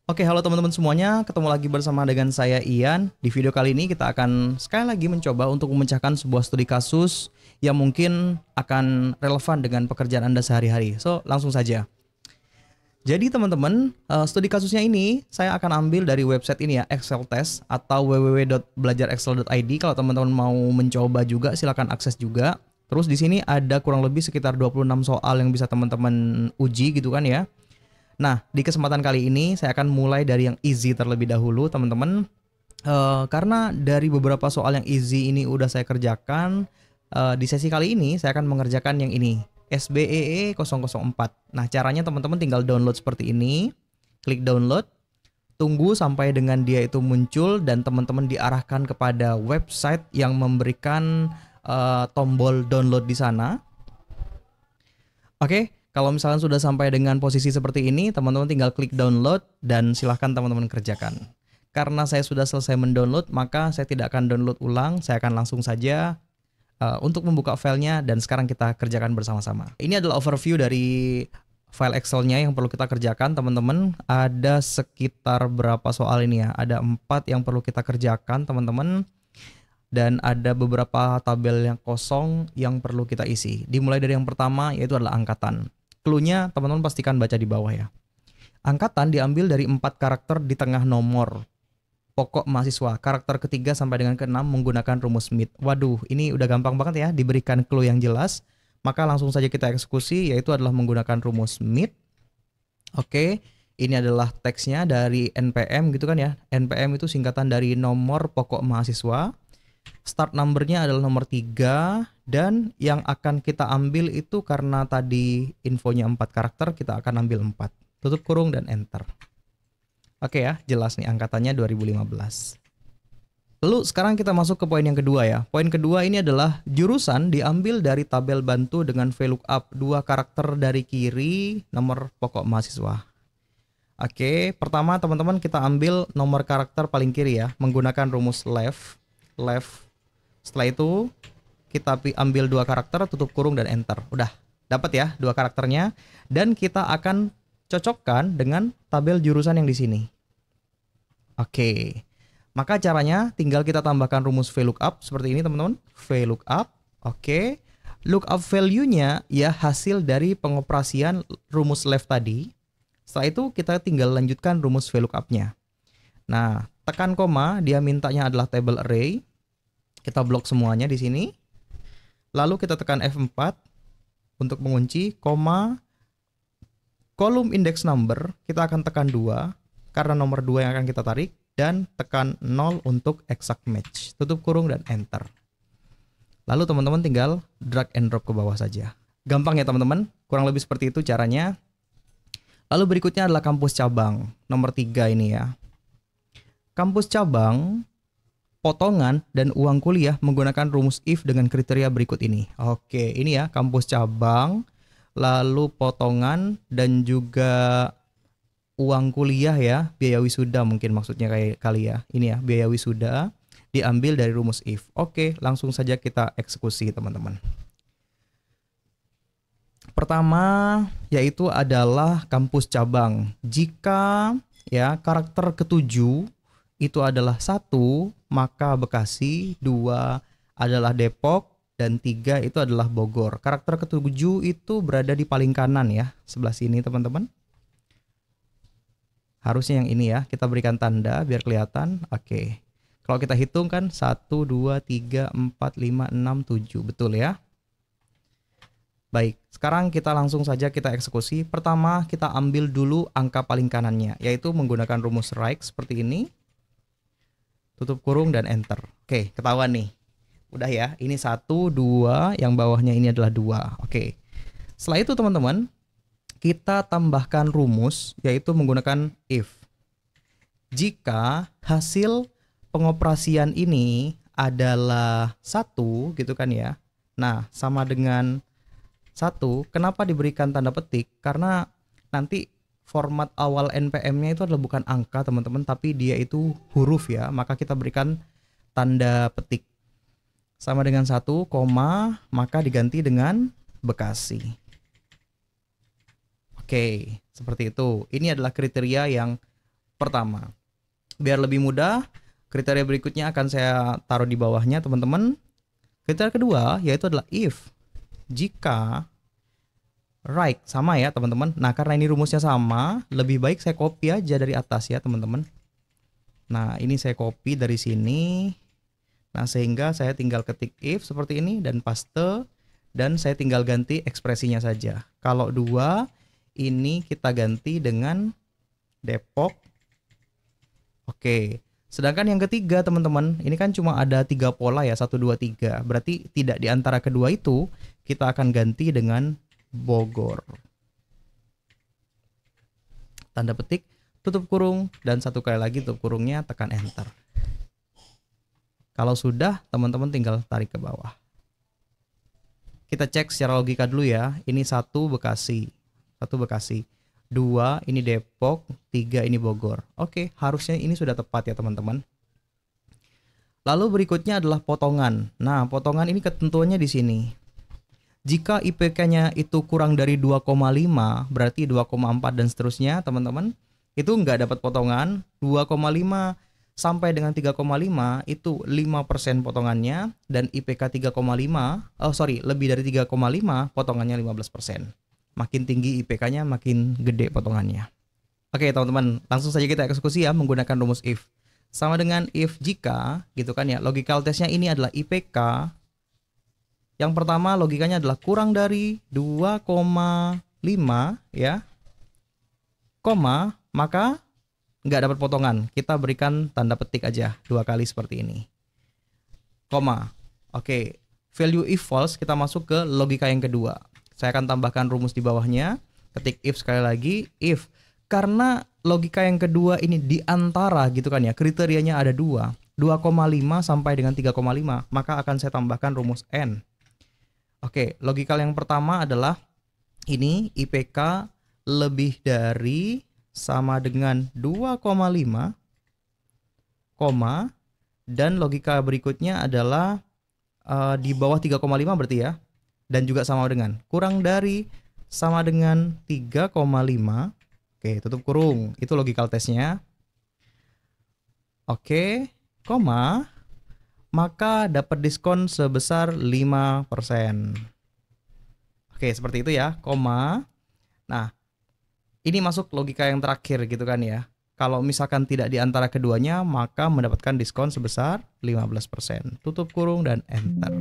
Oke, halo teman-teman semuanya. Ketemu lagi bersama dengan saya Ian. Di video kali ini kita akan sekali lagi mencoba untuk memecahkan sebuah studi kasus yang mungkin akan relevan dengan pekerjaan Anda sehari-hari. So, langsung saja. Jadi teman-teman, studi kasusnya ini saya akan ambil dari website ini ya, Excel Test atau www.belajarexcel.id. Kalau teman-teman mau mencoba juga silakan akses juga. Terus di sini ada kurang lebih sekitar 26 soal yang bisa teman-teman uji gitu kan ya. Nah, di kesempatan kali ini saya akan mulai dari yang easy terlebih dahulu, teman-teman. Karena dari beberapa soal yang easy ini udah saya kerjakan, di sesi kali ini saya akan mengerjakan yang ini, SBEE 004. Nah, caranya teman-teman tinggal download seperti ini, klik download, tunggu sampai dengan dia itu muncul dan teman-teman diarahkan kepada website yang memberikan tombol download di sana. Oke, kalau misalkan sudah sampai dengan posisi seperti ini, teman-teman tinggal klik download dan silahkan teman-teman kerjakan. Karena saya sudah selesai mendownload, maka saya tidak akan download ulang, saya akan langsung saja untuk membuka filenya dan sekarang kita kerjakan bersama-sama. Ini adalah overview dari file Excel-nya yang perlu kita kerjakan, teman-teman. Ada sekitar berapa soal ini ya? Ada 4 yang perlu kita kerjakan, teman-teman. Dan ada beberapa tabel yang kosong yang perlu kita isi. Dimulai dari yang pertama, yaitu adalah angkatan. Cluenya teman-teman pastikan baca di bawah ya. Angkatan diambil dari 4 karakter di tengah nomor pokok mahasiswa. Karakter ketiga sampai dengan keenam menggunakan rumus Smith. Waduh, ini udah gampang banget ya, diberikan clue yang jelas. Maka langsung saja kita eksekusi, yaitu adalah menggunakan rumus Smith. Oke, ini adalah teksnya dari NPM gitu kan ya. NPM itu singkatan dari nomor pokok mahasiswa. Start number-nya adalah nomor 3. Dan yang akan kita ambil itu karena tadi infonya 4 karakter, kita akan ambil 4. Tutup kurung dan enter. Oke ya, jelas nih angkatannya 2015. Lalu sekarang kita masuk ke poin yang kedua ya. Poin kedua ini adalah jurusan diambil dari tabel bantu dengan VLOOKUP 2 karakter dari kiri nomor pokok mahasiswa. Oke, pertama teman-teman kita ambil nomor karakter paling kiri ya, menggunakan rumus left. Setelah itu kita ambil 2 karakter, tutup kurung dan enter. Udah dapat ya 2 karakternya dan kita akan cocokkan dengan tabel jurusan yang di sini. Oke. Maka caranya tinggal kita tambahkan rumus VLOOKUP seperti ini teman-teman. VLOOKUP. Oke. Lookup value-nya ya hasil dari pengoperasian rumus left tadi. Setelah itu kita tinggal lanjutkan rumus VLOOKUP-nya. Nah, tekan koma, dia mintanya adalah table array. Kita blok semuanya di sini. Lalu kita tekan F4 untuk mengunci, koma, kolom index number, kita akan tekan 2, karena nomor 2 yang akan kita tarik, dan tekan 0 untuk exact match. Tutup kurung dan enter. Lalu teman-teman tinggal drag and drop ke bawah saja. Gampang ya teman-teman, kurang lebih seperti itu caranya. Lalu berikutnya adalah kampus cabang, nomor 3 ini ya. Kampus cabang, potongan dan uang kuliah menggunakan rumus if dengan kriteria berikut ini. Oke, ini ya kampus cabang, lalu potongan dan juga uang kuliah ya, biaya wisuda mungkin maksudnya kayak kali ya. Ini ya, biaya wisuda diambil dari rumus if. Oke, langsung saja kita eksekusi teman-teman. Pertama yaitu adalah kampus cabang. Jika ya karakter ketujuh itu adalah 1, maka Bekasi, 2 adalah Depok, dan 3 itu adalah Bogor. Karakter ketujuh itu berada di paling kanan ya, sebelah sini teman-teman. Harusnya yang ini ya, kita berikan tanda biar kelihatan. Oke. Kalau kita hitung kan 1, 2, 3, 4, 5, 6, 7. Betul ya? Baik, sekarang kita langsung saja kita eksekusi. Pertama kita ambil dulu angka paling kanannya, yaitu menggunakan rumus right seperti ini. Tutup kurung dan enter. Oke, ketahuan nih. Udah ya, ini 1, 2, yang bawahnya ini adalah 2. Oke. Setelah itu teman-teman, kita tambahkan rumus yaitu menggunakan if. Jika hasil pengoperasian ini adalah 1 gitu kan ya. Nah, sama dengan 1, kenapa diberikan tanda petik? Karena nanti format awal NPM-nya itu adalah bukan angka teman-teman, tapi dia itu huruf ya, maka kita berikan tanda petik. Sama dengan 1, maka diganti dengan Bekasi. Oke, seperti itu. Ini adalah kriteria yang pertama. Biar lebih mudah, kriteria berikutnya akan saya taruh di bawahnya teman-teman. Kriteria kedua yaitu adalah if, jika, right, sama ya teman-teman. Nah karena ini rumusnya sama, lebih baik saya copy aja dari atas ya teman-teman. Nah ini saya copy dari sini. Nah sehingga saya tinggal ketik if seperti ini dan paste. Dan saya tinggal ganti ekspresinya saja. Kalau 2, ini kita ganti dengan Depok. Oke. Sedangkan yang ketiga teman-teman, ini kan cuma ada 3 pola ya, 1, 2, 3. Berarti tidak di antara kedua itu, kita akan ganti dengan Bogor. Tanda petik, tutup kurung, dan 1 kali lagi tutup kurungnya, tekan enter. Kalau sudah, teman-teman tinggal tarik ke bawah. Kita cek secara logika dulu ya. Ini 1 Bekasi. 1 Bekasi. 2 ini Depok. 3 ini Bogor. Oke, harusnya ini sudah tepat ya teman-teman. Lalu berikutnya adalah potongan. Nah, potongan ini ketentuannya di sini. Jika IPK-nya itu kurang dari 2,5, berarti 2,4 dan seterusnya teman-teman. Itu nggak dapat potongan. 2,5 sampai dengan 3,5 itu 5% potongannya, dan IPK 3,5, lebih dari 3,5 potongannya 15%. Makin tinggi IPK-nya makin gede potongannya. Oke teman-teman, langsung saja kita eksekusi ya menggunakan rumus if. Sama dengan if jika, gitu kan ya. Logical testnya ini adalah IPK. Yang pertama logikanya adalah kurang dari 2,5 ya, maka nggak dapat potongan, kita berikan tanda petik aja 2 kali seperti ini. Oke, value if false, kita masuk ke logika yang kedua. Saya akan tambahkan rumus di bawahnya, ketik if sekali lagi, if. Karena logika yang kedua ini di antara gitu kan ya, kriterianya ada 2, 2,5 sampai dengan 3,5, maka akan saya tambahkan rumus N. Oke, logikal yang pertama adalah ini IPK lebih dari sama dengan 2,5, dan logika berikutnya adalah di bawah 3,5 berarti ya, dan juga sama dengan kurang dari sama dengan 3,5. Oke, tutup kurung, itu logikal tesnya. Oke, maka dapat diskon sebesar 5%. Oke, seperti itu ya, Nah, ini masuk logika yang terakhir gitu kan ya. Kalau misalkan tidak di antara keduanya, maka mendapatkan diskon sebesar 15%. Tutup kurung dan enter.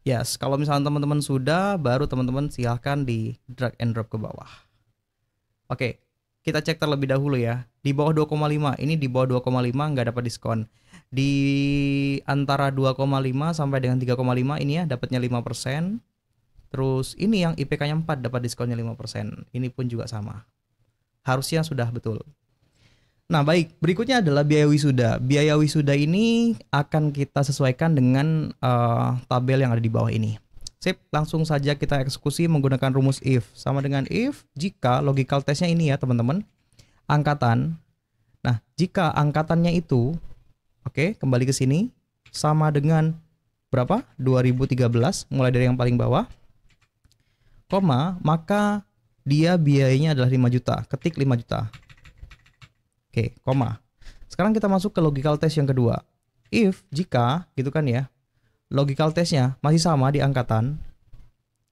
Yes, kalau misalkan teman-teman sudah, baru teman-teman silahkan di drag and drop ke bawah. Oke, kita cek terlebih dahulu ya. Di bawah 2,5, ini di bawah 2,5 nggak dapat diskon. Di antara 2,5 sampai dengan 3,5 ini ya dapatnya 5%. Terus ini yang IPK-nya 4 dapat diskonnya 5%. Ini pun juga sama. Harusnya sudah betul. Nah baik, berikutnya adalah biaya wisuda. Biaya wisuda ini akan kita sesuaikan dengan tabel yang ada di bawah ini. Sip, langsung saja kita eksekusi menggunakan rumus if. Sama dengan if, jika logical testnya ini ya teman-teman. Angkatan. Nah, jika angkatannya itu, oke, kembali ke sini. Sama dengan berapa? 2013, mulai dari yang paling bawah. Maka dia biayanya adalah 5 juta. Ketik 5 juta. Oke, Sekarang kita masuk ke logical test yang kedua. If, jika, gitu kan ya. Logical testnya masih sama di angkatan.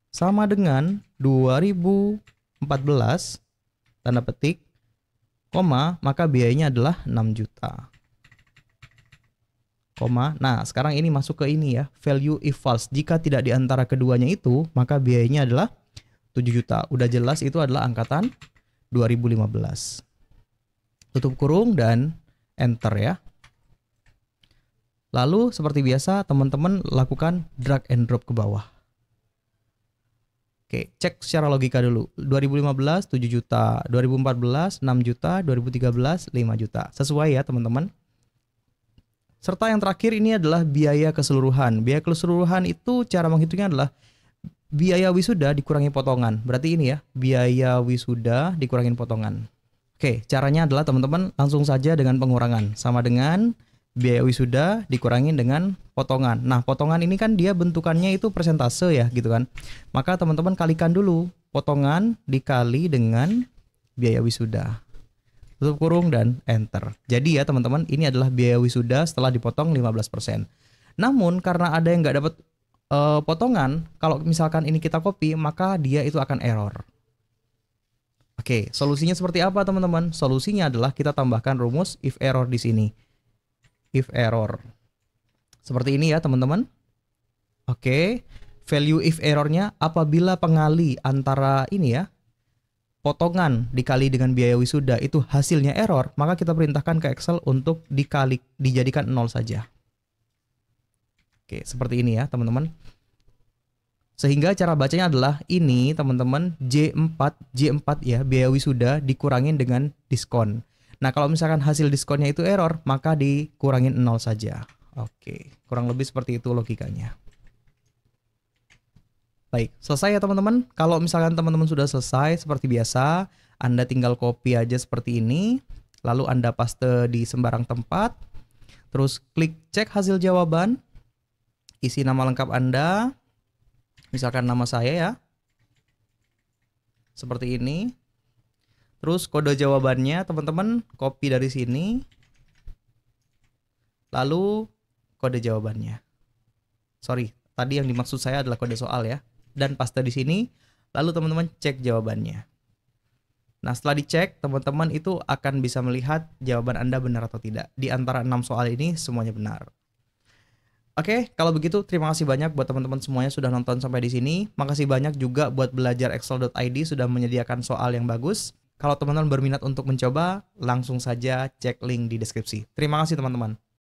Sama dengan 2014, tanda petik, maka biayanya adalah 6 juta. Nah, sekarang ini masuk ke ini ya. Value if false. Jika tidak di antara keduanya itu, maka biayanya adalah 7 juta. Udah jelas itu adalah angkatan 2015. Tutup kurung dan enter ya. Lalu seperti biasa teman-teman lakukan drag and drop ke bawah. Oke, cek secara logika dulu. 2015 7 juta, 2014 6 juta, 2013 5 juta. Sesuai ya teman-teman. Serta yang terakhir ini adalah biaya keseluruhan. Biaya keseluruhan itu cara menghitungnya adalah biaya wisuda dikurangi potongan. Berarti ini ya, biaya wisuda dikurangin potongan. Oke, caranya adalah teman-teman langsung saja dengan pengurangan. Sama dengan biaya wisuda dikurangin dengan potongan. Nah, potongan ini kan dia bentukannya itu persentase ya, gitu kan. Maka teman-teman kalikan dulu potongan dikali dengan biaya wisuda. tutup kurung, dan enter. Jadi ya teman-teman, ini adalah biaya wisuda setelah dipotong 15%. Namun karena ada yang nggak dapat potongan, kalau misalkan ini kita copy, maka dia itu akan error. Oke, solusinya seperti apa teman-teman? Solusinya adalah kita tambahkan rumus if error di sini. If error. Seperti ini ya teman-teman. Oke, value if errornya apabila pengali antara ini ya, potongan dikali dengan biaya wisuda itu hasilnya error, maka kita perintahkan ke Excel untuk dijadikan 0 saja. Oke, seperti ini ya teman-teman. Sehingga cara bacanya adalah ini teman-teman, J4 ya, biaya wisuda dikurangin dengan diskon. Nah kalau misalkan hasil diskonnya itu error, maka dikurangin 0 saja. Oke, kurang lebih seperti itu logikanya. Baik, selesai ya teman-teman. Kalau misalkan teman-teman sudah selesai seperti biasa, Anda tinggal copy aja seperti ini, lalu Anda paste di sembarang tempat, terus klik cek hasil jawaban, isi nama lengkap Anda, misalkan nama saya ya, seperti ini. Terus kode jawabannya teman-teman copy dari sini, lalu kode jawabannya. Sorry, tadi yang dimaksud saya adalah kode soal ya. Dan paste di sini, lalu teman-teman cek jawabannya. Nah setelah dicek, teman-teman itu akan bisa melihat jawaban Anda benar atau tidak. Di antara 6 soal ini semuanya benar. Oke, kalau begitu terima kasih banyak buat teman-teman semuanya sudah nonton sampai di sini. Makasih banyak juga buat belajar excel.id sudah menyediakan soal yang bagus. Kalau teman-teman berminat untuk mencoba, langsung saja cek link di deskripsi. Terima kasih teman-teman.